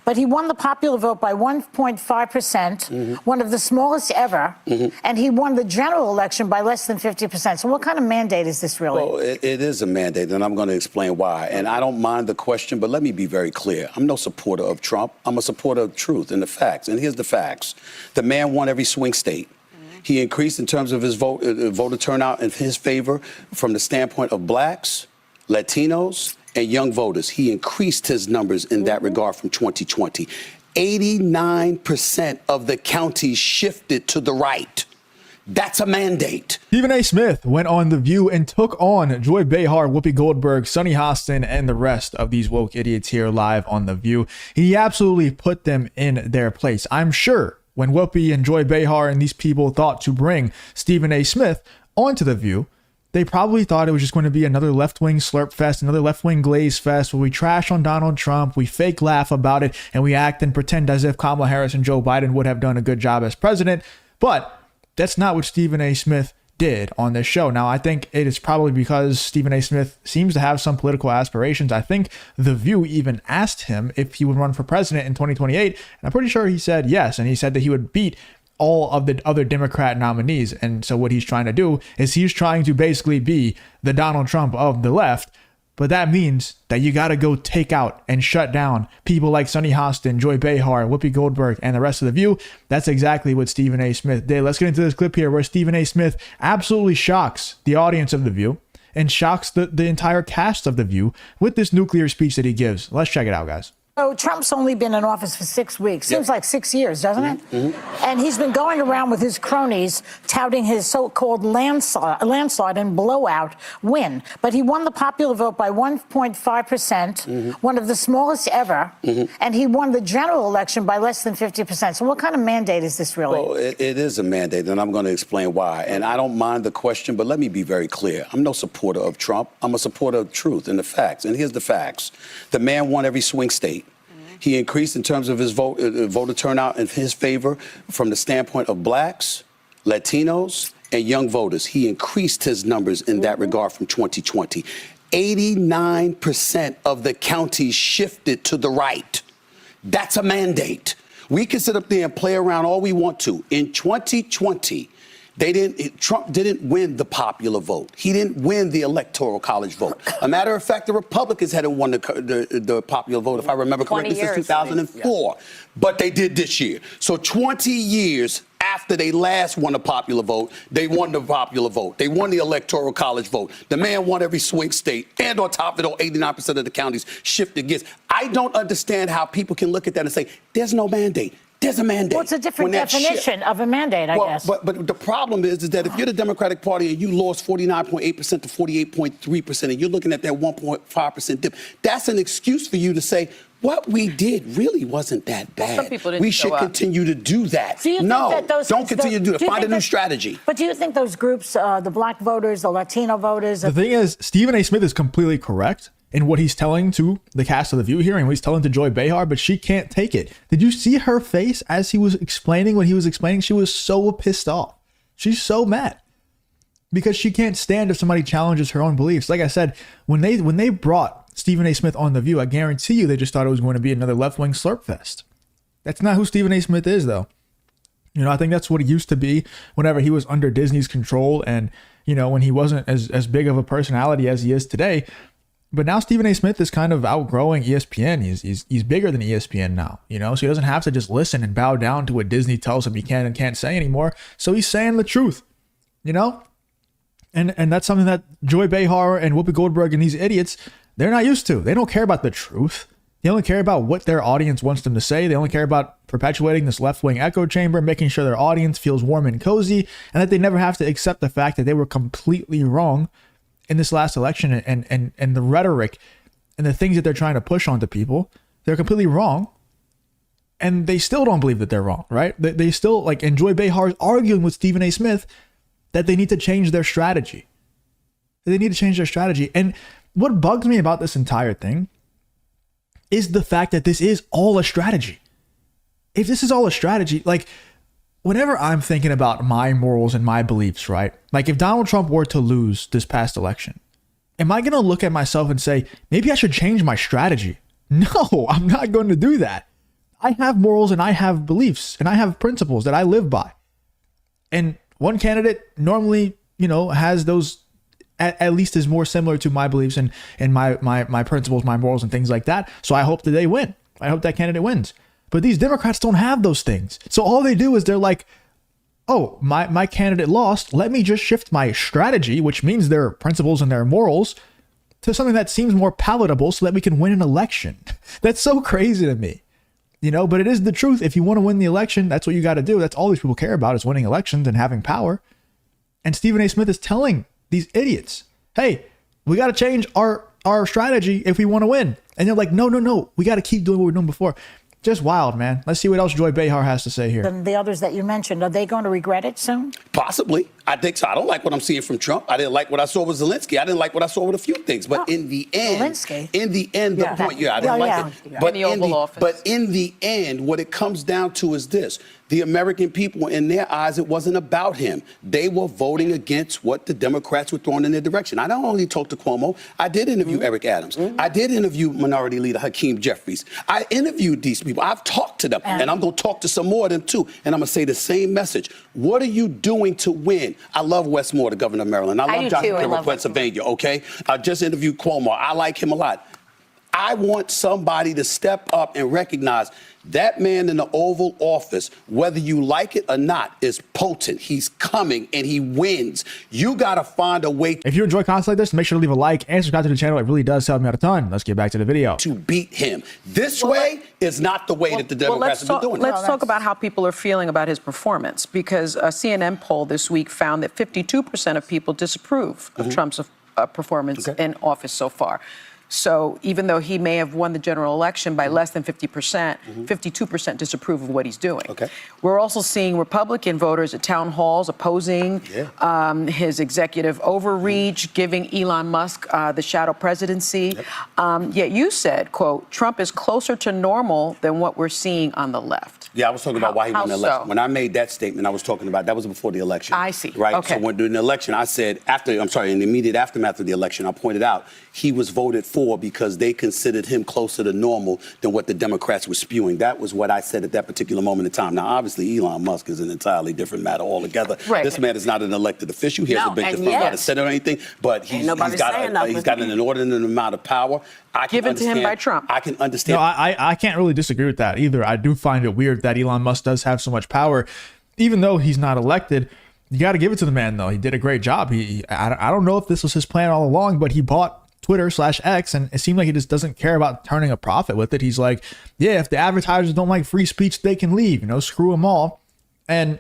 but he won the popular vote by 1.5%, one of the smallest ever, and he won the general election by less than 50%. So what kind of mandate is this really? Well, it is a mandate, and I'm going to explain why. And I don't mind the question, but let me be very clear. I'm no supporter of Trump. I'm a supporter of truth and the facts. And here's the facts. The man won every swing state. He increased in terms of his voter turnout in his favor from the standpoint of blacks, Latinos, and young voters. He increased his numbers in that regard from 2020. 89% of the counties shifted to the right. That's a mandate. Stephen A. Smith went on The View and took on Joy Behar, Whoopi Goldberg, Sunny Hostin, and the rest of these woke idiots here live on The View. He absolutely put them in their place. I'm sure when Whoopi and Joy Behar and these people thought to bring Stephen A. Smith onto The View, they probably thought it was just going to be another left-wing slurp fest, another left-wing glaze fest where we trash on Donald Trump, we fake laugh about it, and we act and pretend as if Kamala Harris and Joe Biden would have done a good job as president. But that's not what Stephen A. Smith did on this show. Now, I think it is probably because Stephen A. Smith seems to have some political aspirations. I think The View even asked him if he would run for president in 2028. And I'm pretty sure he said yes. And he said that he would beat all of the other Democrat nominees. And so what he's trying to do is he's trying to basically be the Donald Trump of the left. But that means that you got to go take out and shut down people like Sunny Hostin, Joy Behar, Whoopi Goldberg, and the rest of The View. That's exactly what Stephen A. Smith did. Let's get into this clip here where Stephen A. Smith absolutely shocks the audience of The View and shocks the entire cast of The View with this nuclear speech that he gives. Let's check it out, guys. So Trump's only been in office for 6 weeks. Seems like 6 years, doesn't it? And he's been going around with his cronies touting his so-called landslide and blowout win. But he won the popular vote by 1.5%, one of the smallest ever, and he won the general election by less than 50%. So what kind of mandate is this really? Well, it is a mandate, and I'm going to explain why. And I don't mind the question, but let me be very clear. I'm no supporter of Trump. I'm a supporter of truth and the facts. And here's the facts. The man won every swing state. He increased in terms of his voter turnout in his favor from the standpoint of blacks, Latinos, and young voters. He increased his numbers in that regard from 2020. 89% of the counties shifted to the right. That's a mandate. We can sit up there and play around all we want to. In 2020, Trump didn't win the popular vote. He didn't win the electoral college vote. A matter of fact, the Republicans hadn't won the popular vote, if I remember correctly, since 2004. But they did this year. So 20 years after they last won the popular vote, they won the popular vote. They won the electoral college vote. The man won every swing state. And on top of it all, 89% of the counties shifted against. I don't understand how people can look at that and say, there's no mandate. There's a mandate. What's a different definition of a mandate, I guess? But the problem is that if you're the Democratic Party and you lost 49.8% to 48.3%, and you're looking at that 1.5% dip, that's an excuse for you to say, what we did really wasn't that bad. Some people didn't we should continue to do that. Do you think that don't continue to do that. Find a new strategy. But do you think those groups, the black voters, the Latino voters... The thing is, Stephen A. Smith is completely correct in what he's telling to the cast of The View here and what he's telling to Joy Behar, but she can't take it. Did you see her face as he was explaining what he was explaining? She was so pissed off. She's so mad because she can't stand if somebody challenges her own beliefs. Like I said, when they brought Stephen A. Smith on The View, I guarantee you they just thought it was going to be another left-wing slurp fest. That's not who Stephen A. Smith is, though. You know, I think that's what he used to be whenever he was under Disney's control and, you know, when he wasn't as big of a personality as he is today. But now Stephen A. Smith is kind of outgrowing ESPN. He's bigger than ESPN now, you know, so he doesn't have to just listen and bow down to what Disney tells him he can and can't say anymore. So he's saying the truth, you know, and that's something that Joy Behar and Whoopi Goldberg and these idiots, they're not used to. They don't care about the truth. They only care about what their audience wants them to say. They only care about perpetuating this left-wing echo chamber, making sure their audience feels warm and cozy, and that they never have to accept the fact that they were completely wrong in this last election, and the rhetoric and the things that they're trying to push onto people, they're completely wrong. And they still don't believe that they're wrong, right? They still, like, and Joy Behar is arguing with Stephen A. Smith that they need to change their strategy. They need to change their strategy. And what bugs me about this entire thing is the fact that this is all a strategy. If this is all a strategy, like, whenever I'm thinking about my morals and my beliefs, right? Like if Donald Trump were to lose this past election, am I going to look at myself and say, maybe I should change my strategy? No, I'm not going to do that. I have morals and I have beliefs and I have principles that I live by. And one candidate normally, has those at least is more similar to my beliefs and my principles, my morals and things like that. So I hope that they win. I hope that candidate wins. But these Democrats don't have those things. So all they do is they're like, oh, my candidate lost. Let me just shift my strategy, which means their principles and their morals, to something that seems more palatable so that we can win an election. That's so crazy to me. But it is the truth. If you want to win the election, that's what you got to do. That's all these people care about, is winning elections and having power. And Stephen A. Smith is telling these idiots, hey, we got to change our strategy if we want to win. And they're like, no, we got to keep doing what we're doing before. Just wild, man. Let's see what else Joy Behar has to say here. And the others that you mentioned, are they going to regret it soon? Possibly. I think so. I don't like what I'm seeing from Trump. I didn't like what I saw with Zelensky. I didn't like what I saw with a few things. But in the end, Zelensky? I didn't like it. But in the Oval Office. But in the end, what it comes down to is this. The American people, in their eyes, it wasn't about him. They were voting against what the Democrats were throwing in their direction. I don't only talk to Cuomo. I did interview Eric Adams. I did interview Minority Leader Hakeem Jeffries. I interviewed these people. I've talked to them. And I'm going to talk to some more of them, too. And I'm going to say the same message. What are you doing to win? I love Wes Moore, the governor of Maryland. I love Josh Perry of Pennsylvania, okay? I just interviewed Cuomo. I like him a lot. I want somebody to step up and recognize that man in the Oval Office, whether you like it or not, is potent. He's coming and he wins. You got to find a way. If you enjoy content like this, make sure to leave a like and subscribe to the channel. It really does help me out a ton. Let's get back to the video. To beat him. This way is not the way that the Democrats have been doing it. Let's talk about how people are feeling about his performance, because a CNN poll this week found that 52% of people disapprove of Trump's performance in office so far. So even though he may have won the general election by less than 50%, 52% disapprove of what he's doing. We're also seeing Republican voters at town halls opposing his executive overreach, giving Elon Musk the shadow presidency. Yet you said, quote, Trump is closer to normal than what we're seeing on the left. Yeah, I was talking about why he won the election. When I made that statement, I was talking about, that was before the election. I see. Right? Okay. So when during the election, I said, in the immediate aftermath of the election, I pointed out he was voted for because they considered him closer to normal than what the Democrats were spewing. That was what I said at that particular moment in time. Now, obviously, Elon Musk is an entirely different matter altogether. This man is not an elected official. He hasn't been confirmed by the Senate or anything, but he's got an inordinate amount of power. Given to him by Trump. I can understand. No, I can't really disagree with that either. I do find it weird that Elon Musk does have so much power, even though he's not elected. You got to give it to the man, though. He did a great job. I don't know if this was his plan all along, but he bought Twitter/X, and it seemed like he just doesn't care about turning a profit with it. He's like, yeah, if the advertisers don't like free speech, they can leave. Screw them all. And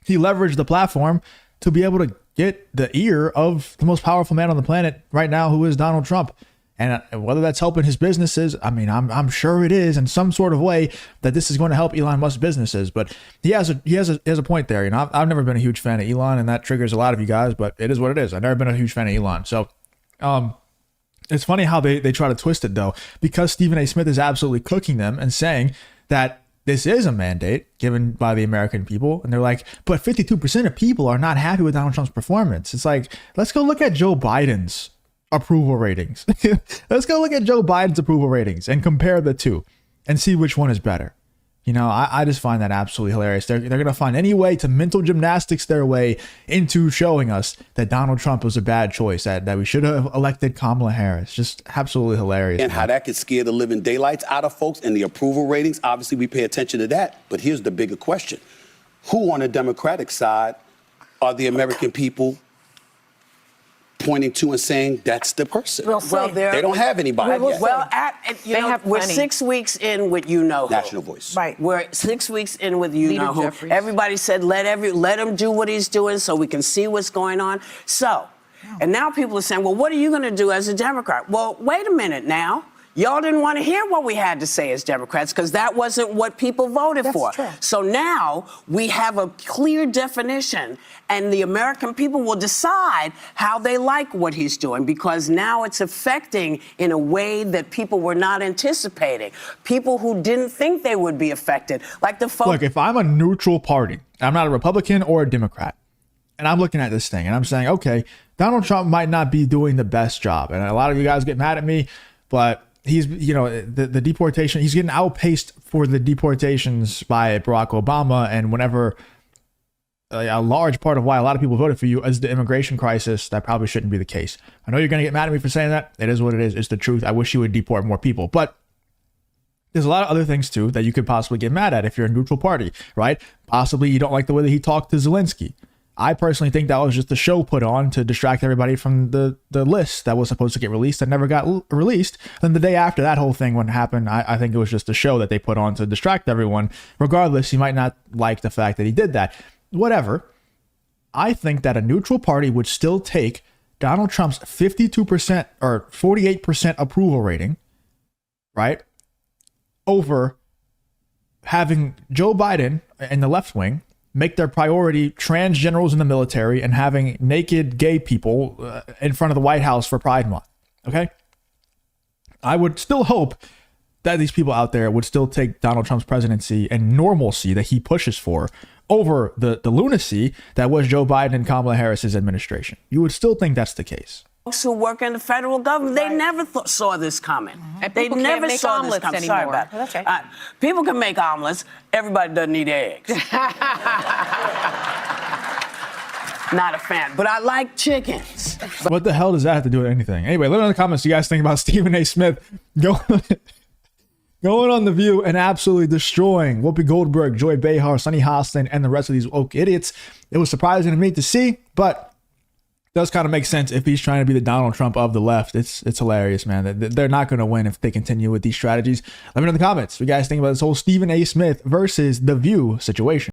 he leveraged the platform to be able to get the ear of the most powerful man on the planet right now, who is Donald Trump. And whether that's helping his businesses, I mean, I'm sure it is in some sort of way that this is going to help Elon Musk's businesses. But he has a point there. I've never been a huge fan of Elon, and that triggers a lot of you guys. But it is what it is. I've never been a huge fan of Elon. So, it's funny how they try to twist it, though, because Stephen A. Smith is absolutely cooking them and saying that this is a mandate given by the American people. And they're like, but 52% of people are not happy with Donald Trump's performance. It's like, let's go look at Joe Biden's approval ratings. Let's go look at Joe Biden's approval ratings and compare the two and see which one is better. I just find that absolutely hilarious. They're going to find any way to mental gymnastics their way into showing us that Donald Trump was a bad choice, that we should have elected Kamala Harris. Just absolutely hilarious. And how that could scare the living daylights out of folks, and the approval ratings. Obviously, we pay attention to that. But here's the bigger question. Who on the Democratic side are the American people pointing to and saying that's the person? Well, they don't have anybody yet. Well, we're plenty. 6 weeks in with you-know-who. National Voice. Right. We're 6 weeks in with you-know-who. Jeffries. Everybody said let him do what he's doing so we can see what's going on. So, and now people are saying, well, what are you going to do as a Democrat? Well, wait a minute now. Y'all didn't want to hear what we had to say as Democrats because that wasn't what people voted for. True. So now we have a clear definition, and the American people will decide how they like what he's doing, because now it's affecting in a way that people were not anticipating. People who didn't think they would be affected, like the folks. Look, if I'm a neutral party, I'm not a Republican or a Democrat, and I'm looking at this thing and I'm saying, okay, Donald Trump might not be doing the best job. And a lot of you guys get mad at me, but he's, the deportation, he's getting outpaced for the deportations by Barack Obama. And whenever a large part of why a lot of people voted for you is the immigration crisis, that probably shouldn't be the case. I know you're going to get mad at me for saying that. It is what it is. It's the truth. I wish you would deport more people, but there's a lot of other things too that you could possibly get mad at if you're a neutral party, right? Possibly you don't like the way that he talked to Zelensky. I personally think that was just a show put on to distract everybody from the list that was supposed to get released and never got released. Then the day after that whole thing when it happened, I think it was just a show that they put on to distract everyone. Regardless, you might not like the fact that he did that. Whatever. I think that a neutral party would still take Donald Trump's 52% or 48% approval rating, right, over having Joe Biden and the left wing make their priority trans generals in the military and having naked gay people in front of the White House for Pride Month. Okay? I would still hope that these people out there would still take Donald Trump's presidency and normalcy that he pushes for over the lunacy that was Joe Biden and Kamala Harris's administration. You would still think that's the case. Folks who work in the federal government, they never saw this coming. And They people can't never make saw this omelets coming. anymore. Sorry about That's right. people can make omelets. Everybody doesn't eat eggs. Not a fan, but I like chickens. What the hell does that have to do with anything? Anyway, let me know in the comments what you guys think about Stephen A. Smith going on The View and absolutely destroying Whoopi Goldberg, Joy Behar, Sunny Hostin, and the rest of these woke idiots. It was surprising to me to see, but it does kind of make sense if he's trying to be the Donald Trump of the left. It's hilarious, man. They're not going to win if they continue with these strategies. Let me know in the comments what you guys think about this whole Stephen A. Smith versus The View situation.